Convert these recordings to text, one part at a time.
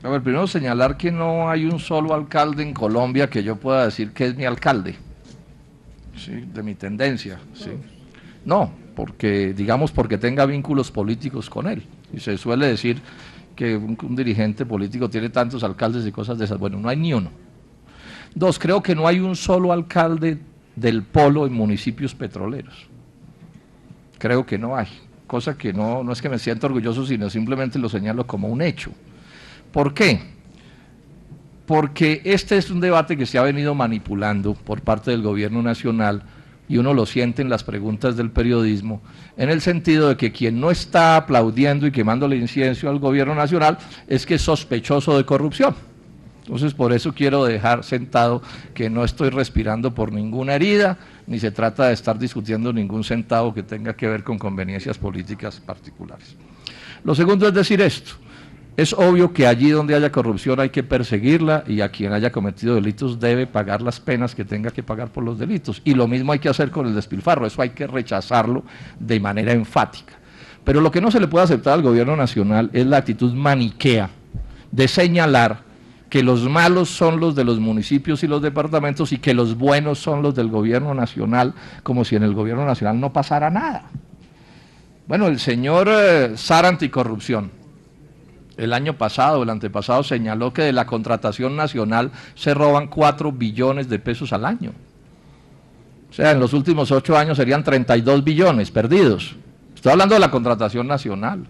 A ver, primero señalar que no hay un solo alcalde en Colombia que yo pueda decir que es mi alcalde, ¿sí? De mi tendencia, ¿sí? No, porque, digamos, porque tenga vínculos políticos con él. Y se suele decir que un dirigente político tiene tantos alcaldes y cosas de esas. Bueno, no hay ni uno. Dos, creo que no hay un solo alcalde del polo en municipios petroleros. Creo que no hay. Cosa que no es que me sienta orgulloso, sino simplemente lo señalo como un hecho. ¿Por qué? Porque este es un debate que se ha venido manipulando por parte del gobierno nacional y uno lo siente en las preguntas del periodismo, en el sentido de que quien no está aplaudiendo y quemándole incienso al gobierno nacional es que es sospechoso de corrupción. Entonces, por eso quiero dejar sentado que no estoy respirando por ninguna herida, ni se trata de estar discutiendo ningún centavo que tenga que ver con conveniencias políticas particulares. Lo segundo es decir esto: es obvio que allí donde haya corrupción hay que perseguirla y a quien haya cometido delitos debe pagar las penas que tenga que pagar por los delitos. Y lo mismo hay que hacer con el despilfarro, eso hay que rechazarlo de manera enfática. Pero lo que no se le puede aceptar al gobierno nacional es la actitud maniquea de señalar que los malos son los de los municipios y los departamentos y que los buenos son los del gobierno nacional, como si en el gobierno nacional no pasara nada. Bueno, el señor SAR Anticorrupción, el año pasado, el antepasado, señaló que de la contratación nacional se roban 4 billones de pesos al año. O sea, en los últimos 8 años serían 32 billones perdidos. Estoy hablando de la contratación nacional.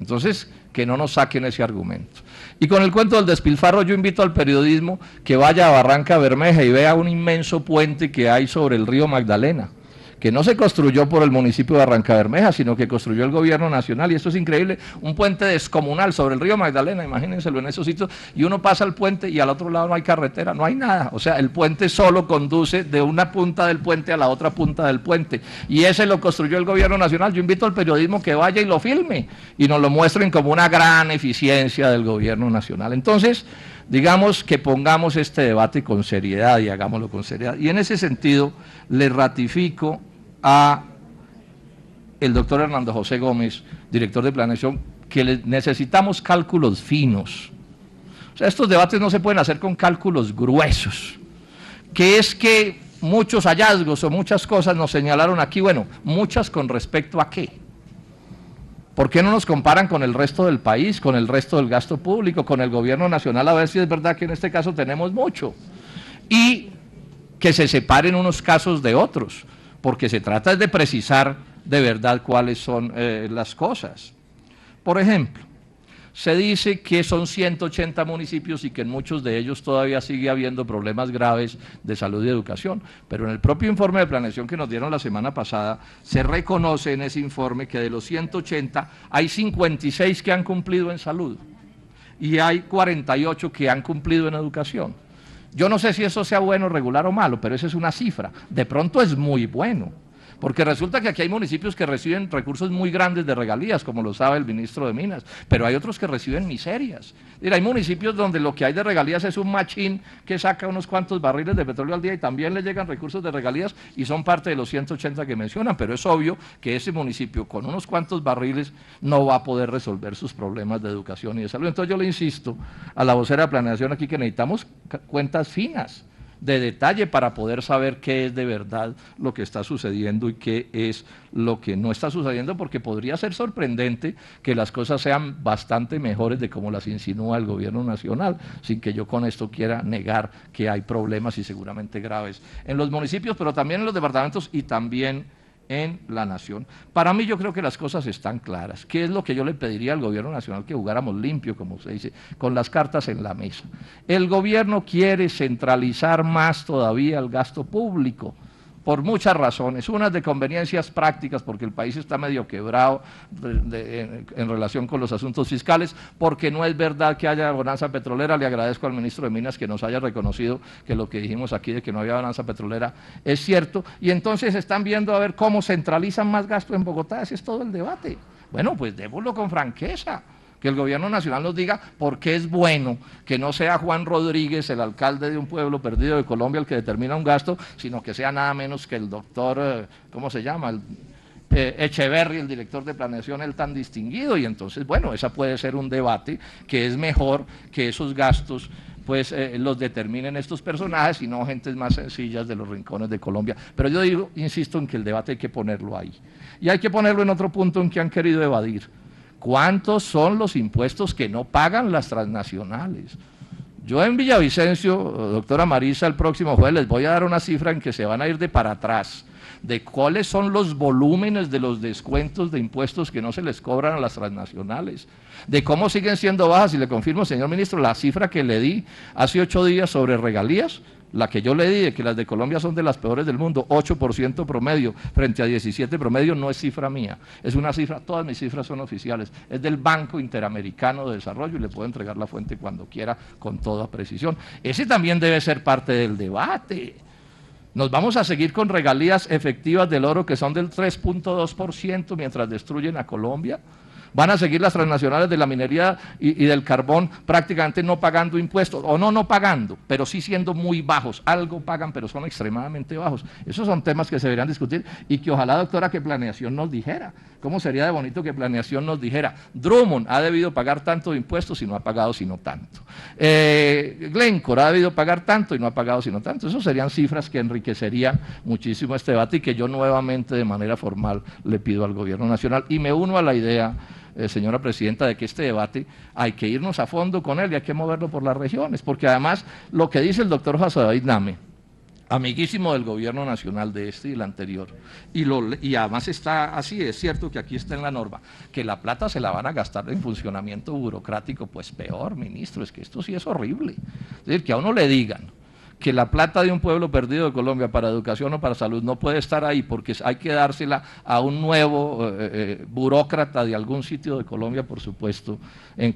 Entonces, que no nos saquen ese argumento. Y con el cuento del despilfarro, yo invito al periodismo que vaya a Barranca Bermeja y vea un inmenso puente que hay sobre el río Magdalena, que no se construyó por el municipio de Barranca Bermeja, sino que construyó el gobierno nacional, y esto es increíble, un puente descomunal sobre el río Magdalena, imagínenselo en esos sitios, y uno pasa el puente y al otro lado no hay carretera, no hay nada, o sea, el puente solo conduce de una punta del puente a la otra punta del puente, y ese lo construyó el gobierno nacional. Yo invito al periodismo que vaya y lo filme, y nos lo muestren como una gran eficiencia del gobierno nacional. Entonces, digamos que pongamos este debate con seriedad y hagámoslo con seriedad, y en ese sentido le ratifico a el doctor Hernando José Gómez, director de planeación, que necesitamos cálculos finos. O sea, estos debates no se pueden hacer con cálculos gruesos, que es que muchos hallazgos o muchas cosas nos señalaron aquí, bueno, muchas con respecto a qué. ¿Por qué no nos comparan con el resto del país, con el resto del gasto público, con el gobierno nacional, a ver si es verdad que en este caso tenemos mucho? Y que se separen unos casos de otros, porque se trata de precisar de verdad cuáles son las cosas. Por ejemplo, se dice que son 180 municipios y que en muchos de ellos todavía sigue habiendo problemas graves de salud y educación, pero en el propio informe de planeación que nos dieron la semana pasada, se reconoce en ese informe que de los 180 hay 56 que han cumplido en salud y hay 48 que han cumplido en educación. Yo no sé si eso sea bueno, regular o malo, pero esa es una cifra. De pronto es muy bueno, porque resulta que aquí hay municipios que reciben recursos muy grandes de regalías, como lo sabe el ministro de Minas, pero hay otros que reciben miserias. Mira, hay municipios donde lo que hay de regalías es un machín que saca unos cuantos barriles de petróleo al día y también le llegan recursos de regalías y son parte de los 180 que mencionan, pero es obvio que ese municipio con unos cuantos barriles no va a poder resolver sus problemas de educación y de salud. Entonces yo le insisto a la vocera de planeación aquí que necesitamos cuentas finas, de detalle, para poder saber qué es de verdad lo que está sucediendo y qué es lo que no está sucediendo, porque podría ser sorprendente que las cosas sean bastante mejores de como las insinúa el gobierno nacional, sin que yo con esto quiera negar que hay problemas y seguramente graves en los municipios, pero también en los departamentos y también en la nación. Para mí yo creo que las cosas están claras. ¿Qué es lo que yo le pediría al gobierno nacional? Que jugáramos limpio, como se dice, con las cartas en la mesa. El gobierno quiere centralizar más todavía el gasto público, por muchas razones, unas de conveniencias prácticas, porque el país está medio quebrado en relación con los asuntos fiscales, porque no es verdad que haya bonanza petrolera. Le agradezco al ministro de Minas que nos haya reconocido que lo que dijimos aquí de que no había bonanza petrolera es cierto, y entonces están viendo a ver cómo centralizan más gasto en Bogotá. Ese es todo el debate. Bueno, pues démoslo con franqueza, que el gobierno nacional nos diga por qué es bueno que no sea Juan Rodríguez, el alcalde de un pueblo perdido de Colombia, el que determina un gasto, sino que sea nada menos que el doctor, ¿cómo se llama? Echeverry, el director de planeación, el tan distinguido, y entonces, bueno, esa puede ser un debate que es mejor que esos gastos pues los determinen estos personajes y no gentes más sencillas de los rincones de Colombia. Pero yo digo, insisto en que el debate hay que ponerlo ahí. Y hay que ponerlo en otro punto en que han querido evadir. ¿Cuántos son los impuestos que no pagan las transnacionales? Yo en Villavicencio, doctora Marisa, el próximo jueves les voy a dar una cifra en que se van a ir de para atrás, de cuáles son los volúmenes de los descuentos de impuestos que no se les cobran a las transnacionales, de cómo siguen siendo bajas, y le confirmo, señor ministro, la cifra que le di hace 8 días sobre regalías, la que yo le di de que las de Colombia son de las peores del mundo, 8% promedio frente a 17% promedio, no es cifra mía, es una cifra, todas mis cifras son oficiales, es del Banco Interamericano de Desarrollo y le puedo entregar la fuente cuando quiera con toda precisión. Ese también debe ser parte del debate. Nos vamos a seguir con regalías efectivas del oro que son del 3.2% mientras destruyen a Colombia. Van a seguir las transnacionales de la minería y del carbón prácticamente no pagando impuestos, o no pagando, pero sí siendo muy bajos. Algo pagan, pero son extremadamente bajos. Esos son temas que se deberían discutir y que ojalá, doctora, que Planeación nos dijera. ¿Cómo sería de bonito que Planeación nos dijera? Drummond ha debido pagar tanto de impuestos y no ha pagado sino tanto. Glencore ha debido pagar tanto y no ha pagado sino tanto. Esas serían cifras que enriquecerían muchísimo este debate y que yo nuevamente de manera formal le pido al Gobierno Nacional y me uno a la idea, señora Presidenta, de que este debate hay que irnos a fondo con él y hay que moverlo por las regiones, porque además lo que dice el doctor José David Name, amiguísimo del Gobierno Nacional de este y el anterior, y además está así, es cierto que aquí está en la norma, que la plata se la van a gastar en funcionamiento burocrático, pues peor, ministro, es que esto sí es horrible. Es decir, que a uno le digan que la plata de un pueblo perdido de Colombia para educación o para salud no puede estar ahí porque hay que dársela a un nuevo burócrata de algún sitio de Colombia, por supuesto,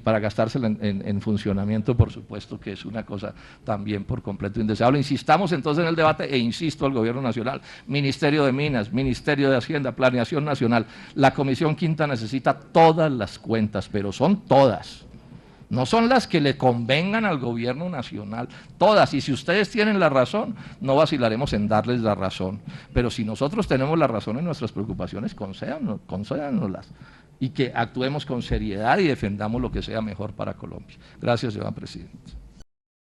para gastársela en funcionamiento, por supuesto, que es una cosa también por completo indeseable. Insistamos entonces en el debate e insisto al Gobierno Nacional, Ministerio de Minas, Ministerio de Hacienda, Planeación Nacional, la Comisión Quinta necesita todas las cuentas, pero son todas. No son las que le convengan al Gobierno Nacional, todas, y si ustedes tienen la razón, no vacilaremos en darles la razón, pero si nosotros tenemos la razón en nuestras preocupaciones, concédanoslas, y que actuemos con seriedad y defendamos lo que sea mejor para Colombia. Gracias, señora Presidenta.